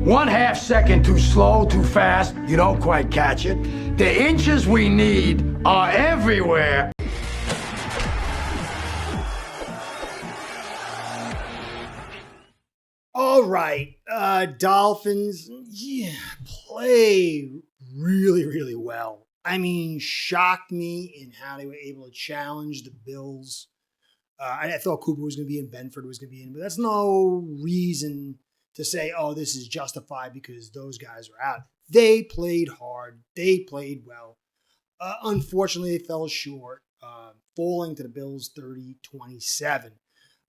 1/2 second too slow, too fast, you don't quite catch it. The inches we need are everywhere. All right, Dolphins, play really, really well. I mean, shocked me in how they were able to challenge the Bills. I thought Cooper was going to be in, Benford was going to be in, but that's no reason to say, oh, this is justified because those guys are out. They played hard. They played well. Unfortunately, they fell short, falling to the Bills 30-27.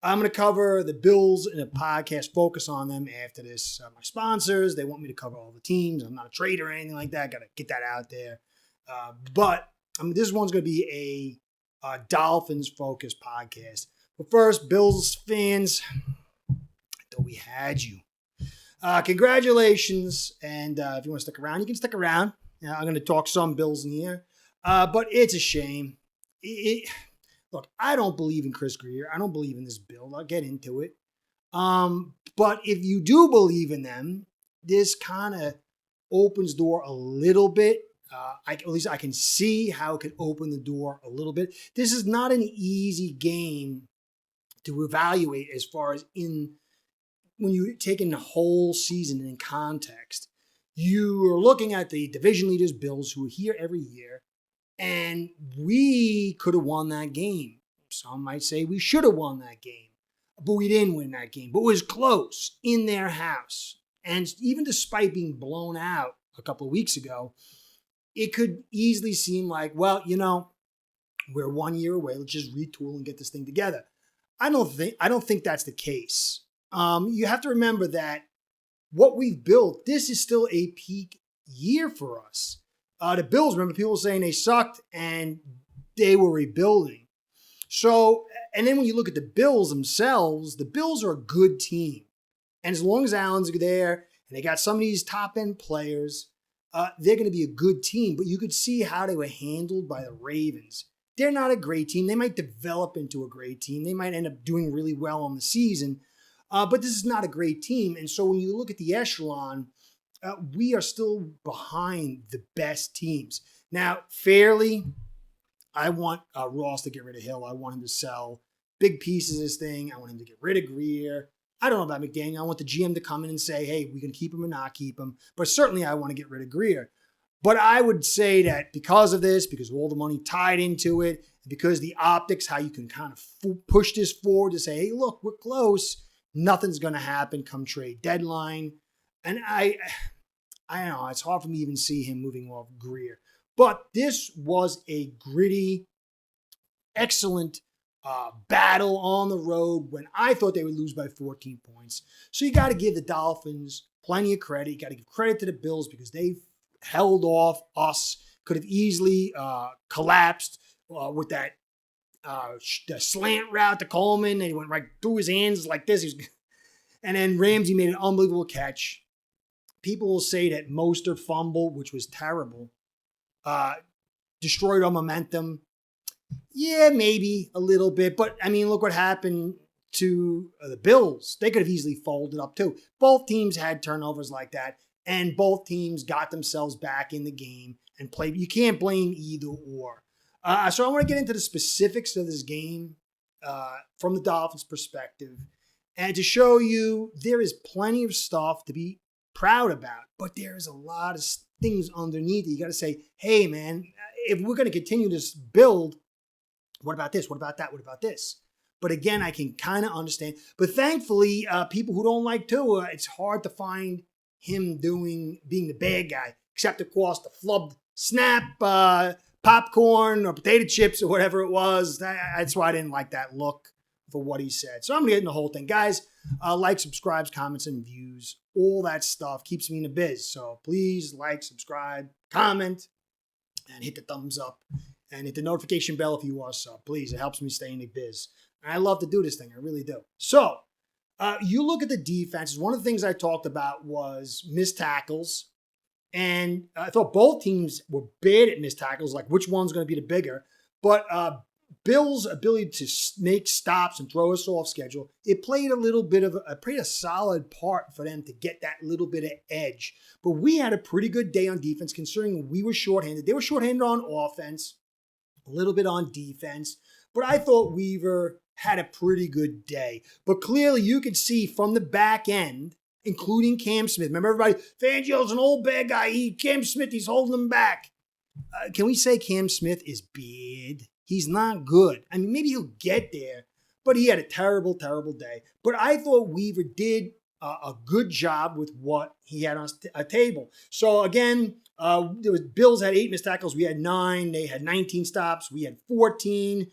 I'm going to cover the Bills in a podcast, focus on them after this. My sponsors, they want me to cover all the teams. I'm not a trader or anything like that. Got to get that out there. But this one's going to be a Dolphins-focused podcast. But first, Bills fans, I thought we had you. Congratulations. And if you want to stick around, you can stick around. I'm going to talk some Bills in here. But it's a shame. Look, I don't believe in Chris Grier. I don't believe in this build. I'll get into it. But if you do believe in them, this kind of opens the door a little bit. At least I can see how it could open the door a little bit. This is not an easy game to evaluate as far as when you take in the whole season in context. You are looking at the division leaders, Bills, who are here every year. And we could have won that game. Some might say we should have won that game. But we didn't win that game. But it was close in their house. And even despite being blown out a couple of weeks ago, it could easily seem like, well, we're 1 year away. Let's just retool and get this thing together. I don't think that's the case. You have to remember that what we've built, this is still a peak year for us. The Bills, remember, people were saying they sucked and they were rebuilding. So, and then when you look at the Bills themselves, the Bills are a good team. And as long as Allen's there and they got some of these top-end players, they're going to be a good team. But you could see how they were handled by the Ravens. They're not a great team. They might develop into a great team. They might end up doing really well on the season. But this is not a great team. And so when you look at the echelon, we are still behind the best teams. Now, fairly, I want Ross to get rid of Hill. I want him to sell big pieces of this thing. I want him to get rid of Grier. I don't know about McDaniel. I want the GM to come in and say, hey, we can keep him or not keep him. But certainly I want to get rid of Grier. But I would say that because of this, because of all the money tied into it, because the optics, how you can kind of push this forward to say, hey, look, we're close. Nothing's going to happen come trade deadline. And I don't know. It's hard for me to even see him moving off Grier. But this was a gritty, excellent battle on the road when I thought they would lose by 14 points. So you got to give the Dolphins plenty of credit. You got to give credit to the Bills because they held off us. Could have easily collapsed with that the slant route to Coleman. And he went right through his hands like this. And then Ramsey made an unbelievable catch. People will say that Mostert fumble, which was terrible, destroyed our momentum. Yeah, maybe a little bit. But, I mean, look what happened to the Bills. They could have easily folded up, too. Both teams had turnovers like that, and both teams got themselves back in the game and played. You can't blame either or. So I want to get into the specifics of this game from the Dolphins' perspective and to show you there is plenty of stuff to be proud about, but there's a lot of things underneath it. You got to say, hey, man, if we're going to continue this build, what about this? What about that? What about this? But again, I can kind of understand. But thankfully, people who don't like Tua, it's hard to find him being the bad guy, except, of course, the flubbed snap, popcorn or potato chips or whatever it was. That's why I didn't like that look for what he said. So I'm going to get in the whole thing. Guys, like, subscribes, comments, and views. All that stuff keeps me in the biz. So please like, subscribe, comment, and hit the thumbs up. And hit the notification bell if you are sub. Please, it helps me stay in the biz. And I love to do this thing. I really do. So you look at the defenses. One of the things I talked about was missed tackles. And I thought both teams were bad at missed tackles, like which one's going to be the bigger. But Bill's ability to make stops and throw us off schedule, it played a solid part for them to get that little bit of edge. But we had a pretty good day on defense considering we were shorthanded. They were shorthanded on offense, a little bit on defense. But I thought Weaver had a pretty good day. But clearly you could see from the back end, including Cam Smith. Remember everybody, Fangio's an old bad guy. Cam Smith, he's holding him back. Can we say Cam Smith is bad? He's not good. I mean, maybe he'll get there, but he had a terrible, terrible day. But I thought Weaver did a good job with what he had on a table. So again, Bills had 8 missed tackles. We had 9. They had 19 stops. We had 14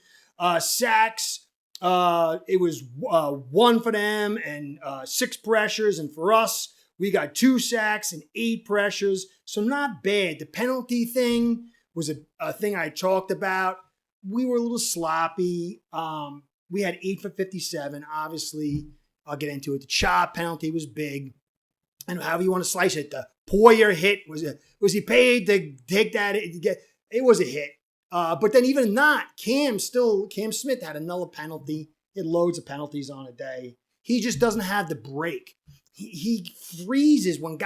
sacks. It was 1 for them and 6 pressures. And for us, we got 2 sacks and 8 pressures. So not bad. The penalty thing was a thing I talked about. We were a little sloppy. We had 8 for 57. Obviously, I'll get into it. The chop penalty was big. And however you want to slice it, the Poyer hit, was he paid to take that? It was a hit. But then even not, Cam Smith had another penalty. He had loads of penalties on a day. He just doesn't have the break. He freezes when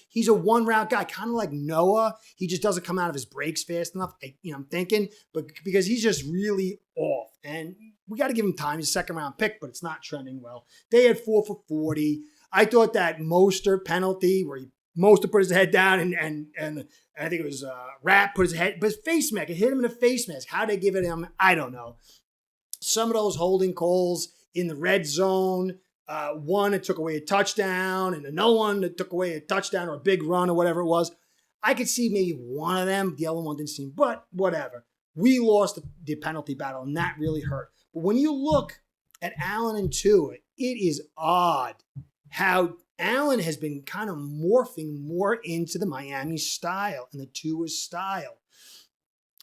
he's a one-route guy, kind of like Noah. He just doesn't come out of his breaks fast enough. I'm thinking, but because he's just really off. And we got to give him time. He's a second-round pick, but it's not trending well. They had 4 for 40. I thought that Mostert penalty where Mostert put his head down and I think it was Rapp put his head, but his face mask, it hit him in the face mask. How they give it him, I don't know. Some of those holding calls in the red zone, one that took away a touchdown and another one that took away a touchdown or a big run or whatever it was. I could see maybe one of them. The other one didn't seem, but whatever. We lost the penalty battle and that really hurt. But when you look at Allen and Tua, it is odd how Allen has been kind of morphing more into the Miami style and the Tua style.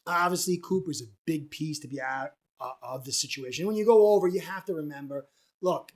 Obviously, Cooper's a big piece to be out of the situation. When you go over, you have to remember, look,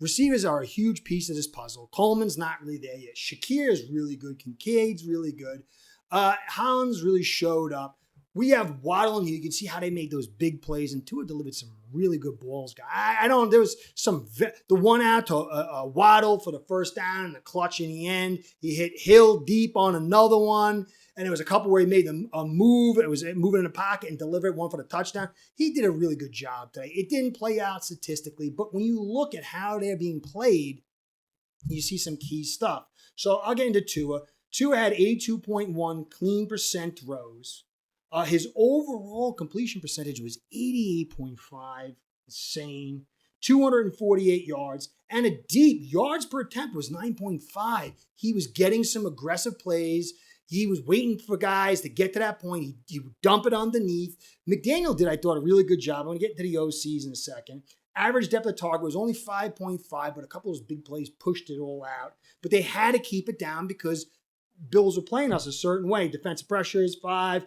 receivers are a huge piece of this puzzle. Coleman's not really there yet. Shakir is really good. Kincaid's really good. Hollins really showed up. We have Waddle, and you can see how they made those big plays, and Tua delivered some really good balls. There was the one out to Waddle for the first down and the clutch in the end. He hit Hill deep on another one, and there was a couple where he made a move. It was moving in the pocket and delivered one for the touchdown. He did a really good job today. It didn't play out statistically, but when you look at how they're being played, you see some key stuff. So I'll get into Tua. Tua had 82.1 clean percent throws. His overall completion percentage was 88.5, insane, 248 yards, and a deep yards per attempt was 9.5. He was getting some aggressive plays. He was waiting for guys to get to that point. He would dump it underneath. McDaniel did, I thought, a really good job. I'm going to get into the OCs in a second. Average depth of target was only 5.5, but a couple of those big plays pushed it all out. But they had to keep it down because Bills were playing us a certain way. Defensive pressure is 5.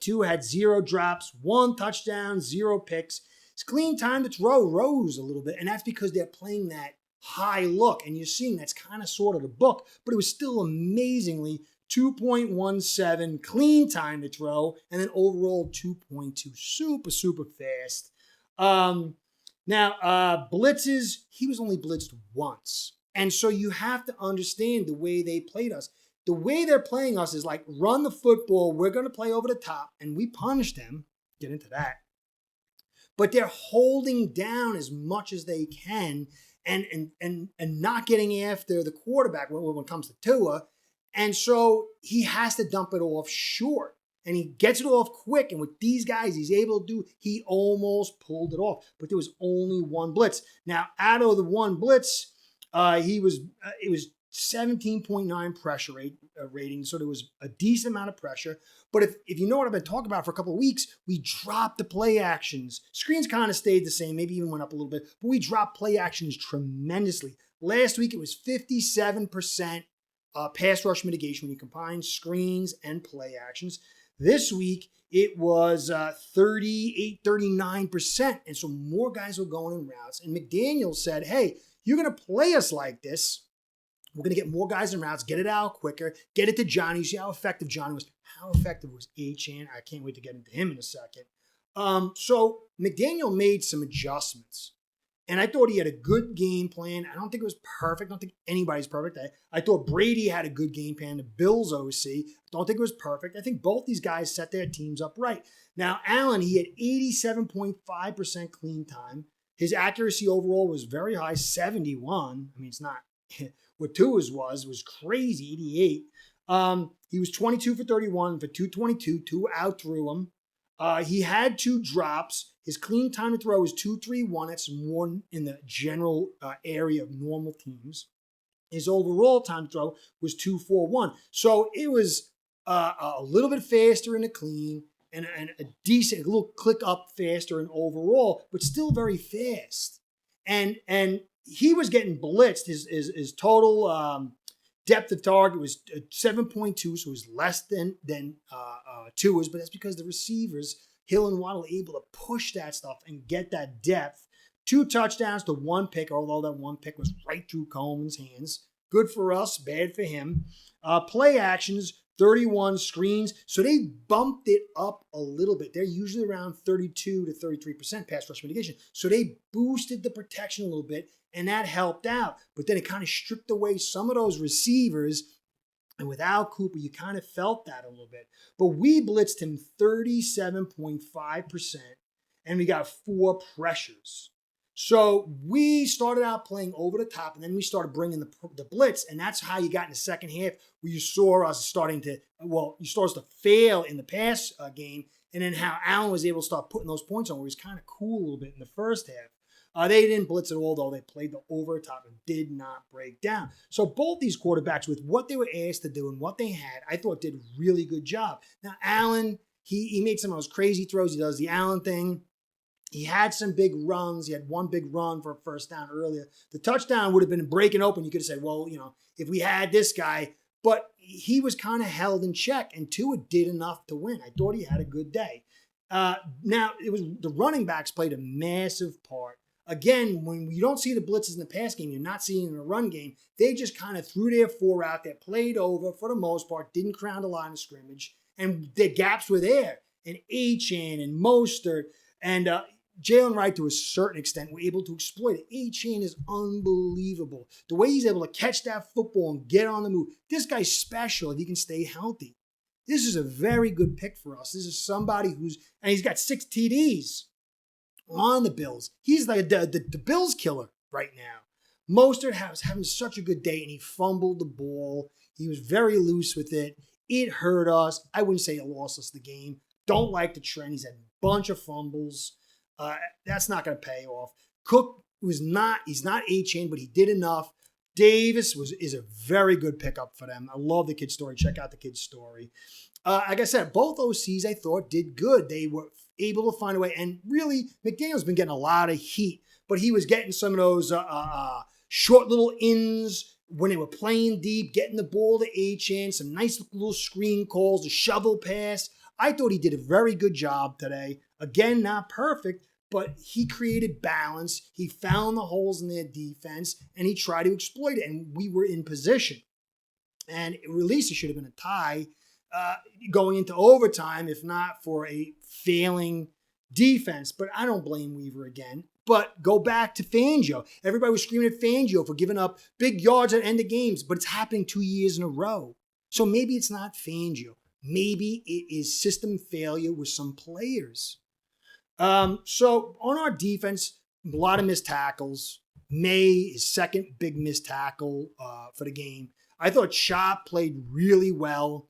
2 had 0 drops, 1 touchdown, 0 picks. His clean time to throw rose a little bit, and that's because they're playing that high look, and you're seeing that's kind of sort of the book, but it was still amazingly 2.17 clean time to throw, and then overall 2.2, super fast. Now, blitzes, he was only blitzed once, and so you have to understand the way they played us. The way they're playing us is like, run the football, we're going to play over the top, and we punish them. Get into that. But they're holding down as much as they can and not getting after the quarterback when it comes to Tua. And so he has to dump it off short. And he gets it off quick. And with these guys, he's able to do, he almost pulled it off. But there was only 1 blitz. Now, out of the 1 blitz, it was 17.9 pressure rating, so there was a decent amount of pressure. But if you know what I've been talking about for a couple of weeks, we dropped the play actions. Screens kind of stayed the same, maybe even went up a little bit, but we dropped play actions tremendously. Last week, it was 57% pass rush mitigation when you combine screens and play actions. This week, it was 39%, and so more guys were going in routes. And McDaniel said, hey, you're going to play us like this. We're going to get more guys in routes, get it out quicker, get it to Johnny. You see how effective Johnny was. How effective was Achane? I can't wait to get into him in a second. So McDaniel made some adjustments. And I thought he had a good game plan. I don't think it was perfect. I don't think anybody's perfect. I thought Brady had a good game plan. The Bills OC. Don't think it was perfect. I think both these guys set their teams up right. Now, Allen, he had 87.5% clean time. His accuracy overall was very high, 71. I mean, it's not what Tua's was crazy, 88. He was 22 for 31 for 222. Tua outthrew him. He had 2 drops. His clean time to throw is 2.31. That's more in the general area of normal teams. His overall time to throw was 2.41. So it was a little bit faster in the clean and a decent, a little click up faster in overall, but still very fast. And he was getting blitzed. His total depth of target was 7.2, so it was less than Tua's, but that's because the receivers, Hill and Waddle, able to push that stuff and get that depth. 2 touchdowns to 1 pick, although that 1 pick was right through Coleman's hands. Good for us, bad for him. Play actions, 31 screens, so they bumped it up a little bit. They're usually around 32 to 33% pass rush mitigation, so they boosted the protection a little bit, and that helped out. But then it kind of stripped away some of those receivers. And without Cooper, you kind of felt that a little bit. But we blitzed him 37.5%, and we got 4 pressures. So we started out playing over the top, and then we started bringing the blitz, and that's how you got in the second half, where you saw us you saw us to fail in the pass game, and then how Allen was able to start putting those points on, where he was kind of cool a little bit in the first half. They didn't blitz at all, though. They played the over top and did not break down. So both these quarterbacks, with what they were asked to do and what they had, I thought did a really good job. Now, Allen, he made some of those crazy throws. He does the Allen thing. He had some big runs. He had 1 big run for a first down earlier. The touchdown would have been breaking open. You could have said, well, if we had this guy. But he was kind of held in check, and Tua did enough to win. I thought he had a good day. Now, it was the running backs played a massive part. Again, when you don't see the blitzes in the pass game, you're not seeing it in the run game. They just kind of threw their 4 out there, played over for the most part, didn't crown the line of scrimmage, and the gaps were there. And Achane and Mostert and Jalen Wright, to a certain extent, were able to exploit it. Achane is unbelievable. The way he's able to catch that football and get on the move. This guy's special if he can stay healthy. This is a very good pick for us. This is somebody and he's got 6 TDs. On the Bills. He's like the Bills killer right now. Mostert was having such a good day, and he fumbled the ball. He was very loose with it. It hurt us. I wouldn't say it lost us the game. Don't like the trend. He's had a bunch of fumbles. That's not going to pay off. Cook he's not A-chain, but he did enough. Davis is a very good pickup for them. I love the kid's story. Check out the kid's story. Like I said, both OCs I thought did good. They were able to find a way. And really, McDaniel's been getting a lot of heat, but he was getting some of those short little ins when they were playing deep, getting the ball to Achane, some nice little screen calls, a shovel pass. I thought he did a very good job today. Again, not perfect, but he created balance. He found the holes in their defense, and he tried to exploit it, and we were in position. And at least it should have been a tie going into overtime, if not for a failing defense. But I don't blame Weaver again. But go back to Fangio. Everybody was screaming at Fangio for giving up big yards at the end of games, but it's happening 2 years in a row. So maybe it's not Fangio. Maybe it is system failure with some players. So on our defense, a lot of missed tackles. May is second big missed tackle for the game. I thought Chop played really well.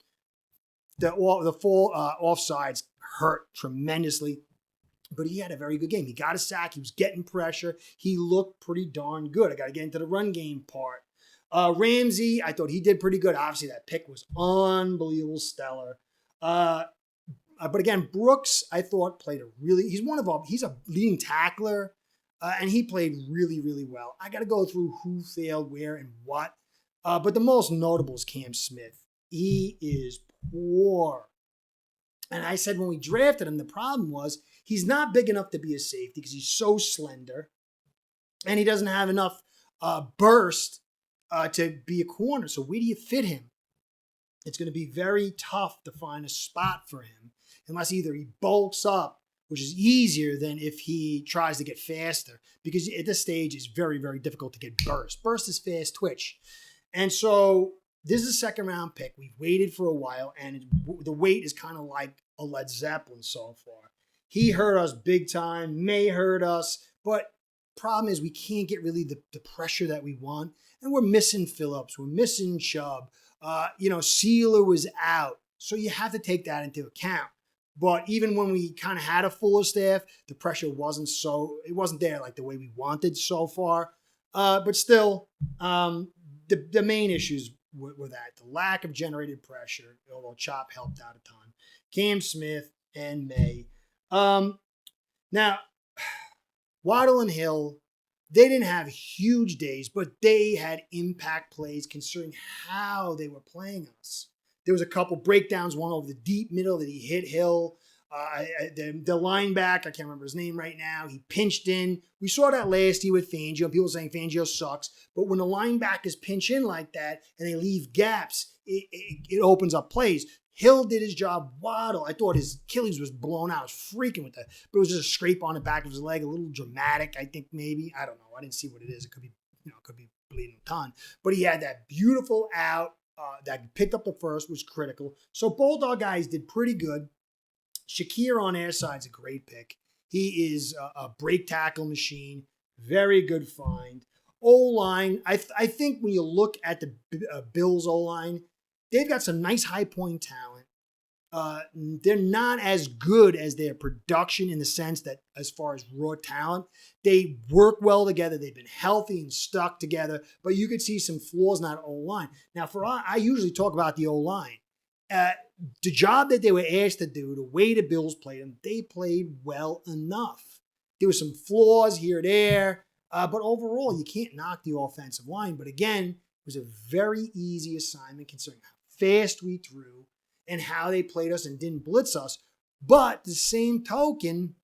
The full offsides hurt tremendously, but he had a very good game. He got a sack. He was getting pressure. He looked pretty darn good. I got to get into the run game part. Ramsey, I thought he did pretty good. Obviously, that pick was unbelievable, stellar. But again, Brooks, I thought he's a leading tackler, and he played really, really well. I got to go through who failed where and what. But the most notable is Cam Smith. He is poor. And I said when we drafted him, the problem was he's not big enough to be a safety because he's so slender, and he doesn't have enough burst to be a corner. So where do you fit him? It's going to be very tough to find a spot for him unless either he bulks up which is easier than if he tries to get faster, because at this stage it's very, very difficult to get burst. Burst is fast twitch. And so this is a second round pick. We've waited for a while, and the wait is kind of like a Led Zeppelin so far. He hurt us big time, may hurt us, but problem is we can't get really the pressure that we want. And we're missing Phillips. We're missing Chubb. Sealer was out. So you have to take that into account. But even when we kind of had a fuller staff, the pressure wasn't there like the way we wanted so far. But still, the main issues were that. The lack of generated pressure, although Chop helped out a ton. Cam Smith and May. Now, Waddle and Hill, they didn't have huge days, but they had impact plays considering how they were playing us. There was a couple breakdowns, one over the deep middle that he hit Hill. The linebacker, I can't remember his name right now, he pinched in. We saw that last year with Fangio. People saying Fangio sucks. But when the linebackers pinch in like that and they leave gaps, it opens up plays. Hill did his job. Waddle, I thought his Achilles was blown out. I was freaking with that. But it was just a scrape on the back of his leg, a little dramatic, I think maybe. I don't know. I didn't see what it is. It could be bleeding a ton. But he had that beautiful out that picked up the first, was critical. So both our guys did pretty good. Shakir on their side's a great pick. He is a break tackle machine. Very good find. O-line, I think when you look at the Bills O-line, they've got some nice high point talent. They're not as good as their production in the sense that as far as raw talent, they work well together. They've been healthy and stuck together, but you could see some flaws in that O-line. Now, I usually talk about the O-line. The job that they were asked to do, the way the Bills played them, they played well enough. There were some flaws here or there, but overall, you can't knock the offensive line. But again, it was a very easy assignment considering how fast we threw and how they played us and didn't blitz us. But the same token,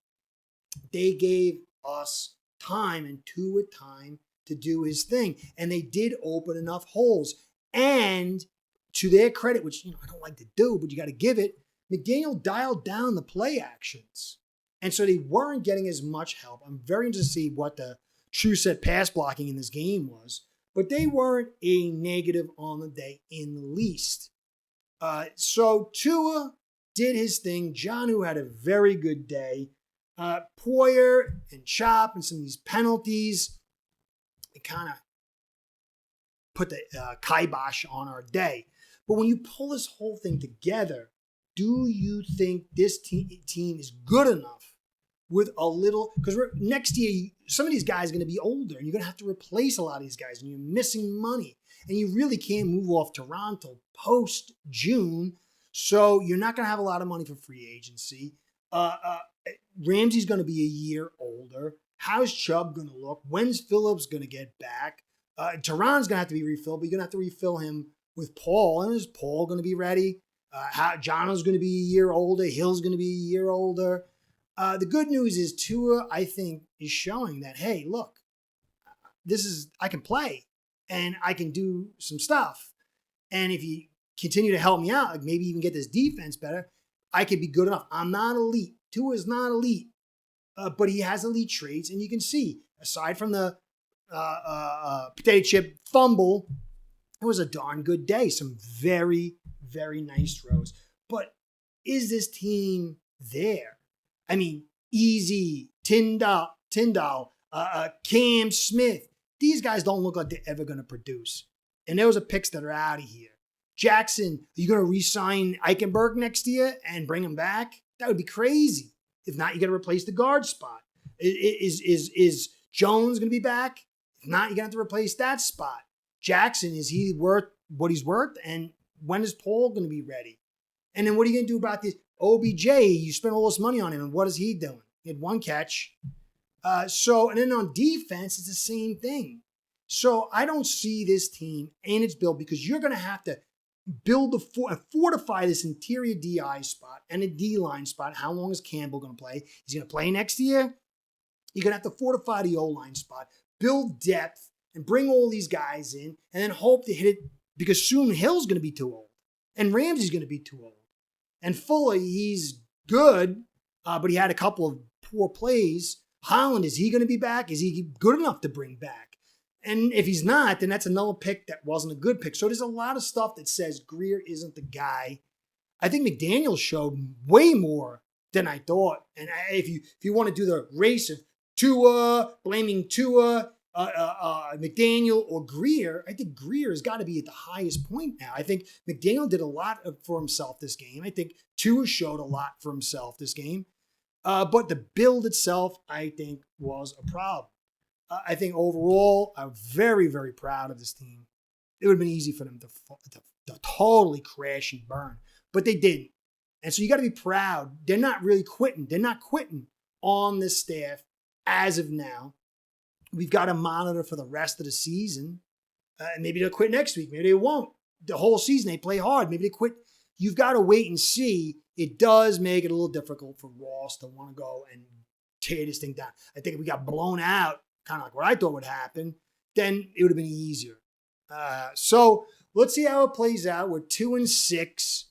they gave us time and Tua time to do his thing. And they did open enough holes. And to their credit, which I don't like to do, but you got to give it, McDaniel dialed down the play actions. And so they weren't getting as much help. I'm very interested to see what the true set pass blocking in this game was. But they weren't a negative on the day in the least. So Tua did his thing. Jonnu had a very good day. Poyer and Chop and some of these penalties, it kind of put the kibosh on our day. But when you pull this whole thing together, do you think this team is good enough with a little, because next year, some of these guys are going to be older and you're going to have to replace a lot of these guys and you're missing money and you really can't move off Toronto post-June. So you're not going to have a lot of money for free agency. Ramsey's going to be a year older. How's Chubb going to look? When's Phillips going to get back? Teron's going to have to be refilled, but you're going to have to refill him with Paul. And is Paul going to be ready? Jono's going to be a year older. Hill's going to be a year older. The good news is Tua, I think, is showing that, hey, look, I can play and I can do some stuff. And if you continue to help me out, like maybe even get this defense better, I can be good enough. I'm not elite. Tua is not elite, but he has elite traits. And you can see, aside from the potato chip fumble, it was a darn good day. Some very, very nice throws. But is this team there? I mean, Easy, Tyndall, Cam Smith. These guys don't look like they're ever going to produce. And those are picks that are out of here. Jackson, are you going to re-sign Eichenberg next year and bring him back? That would be crazy. If not, you got to replace the guard spot. Is Jones going to be back? If not, you're going to have to replace that spot. Jackson, is he worth what he's worth? And when is Paul going to be ready? And then what are you going to do about this? OBJ, you spent all this money on him, and what is he doing? He had one catch. And then on defense, it's the same thing. So I don't see this team and its build because you're going to have to build fortify this interior DI spot and a D-line spot. How long is Campbell going to play? He's going to play next year. You're going to have to fortify the O-line spot, build depth, and bring all these guys in, and then hope to hit it because soon Hill's going to be too old, and Ramsey's going to be too old. And Fuller, he's good, but he had a couple of poor plays. Holland, is he going to be back? Is he good enough to bring back? And if he's not, then that's another pick that wasn't a good pick. So there's a lot of stuff that says Greer isn't the guy. I think McDaniel showed way more than I thought. And if you want to do the race of Tua, blaming Tua, McDaniel or Greer, I think Greer has got to be at the highest point now. I think McDaniel did a lot for himself this game. I think Tua showed a lot for himself this game. But the build itself, I think, was a problem. I think overall, I'm very, very proud of this team. It would have been easy for them to totally crash and burn, but they didn't. And so you got to be proud. They're not really quitting. They're not quitting on this staff as of now. We've got to monitor for the rest of the season. And maybe they'll quit next week. Maybe they won't. The whole season, they play hard. Maybe they quit. You've got to wait and see. It does make it a little difficult for Ross to want to go and tear this thing down. I think if we got blown out, kind of like what I thought would happen, then it would have been easier. So let's see how it plays out. We're 2-6.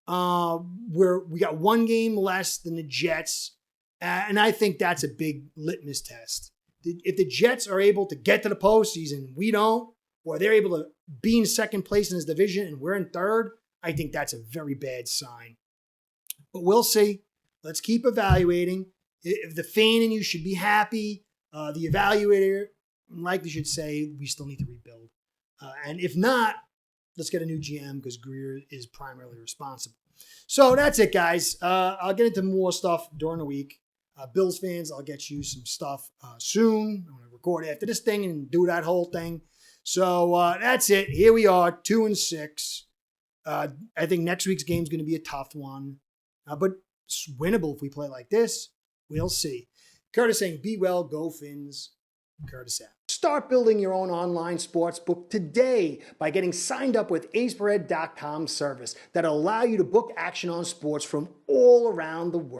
We got one game less than the Jets. And I think that's a big litmus test. If the Jets are able to get to the postseason, we don't, or they're able to be in second place in this division and we're in third, I think that's a very bad sign. But we'll see. Let's keep evaluating. If the fan in you should be happy, the evaluator likely should say we still need to rebuild. And if not, let's get a new GM because Greer is primarily responsible. So that's it, guys. I'll get into more stuff during the week. Bills fans, I'll get you some stuff soon. I'm going to record after this thing and do that whole thing. So that's it. Here we are, 2-6. I think next week's game is going to be a tough one, but it's winnable if we play like this. We'll see. Curtis saying, be well, go Fins. Curtis out. Start building your own online sportsbook today by getting signed up with aceperhead.com service that'll allow you to book action on sports from all around the world.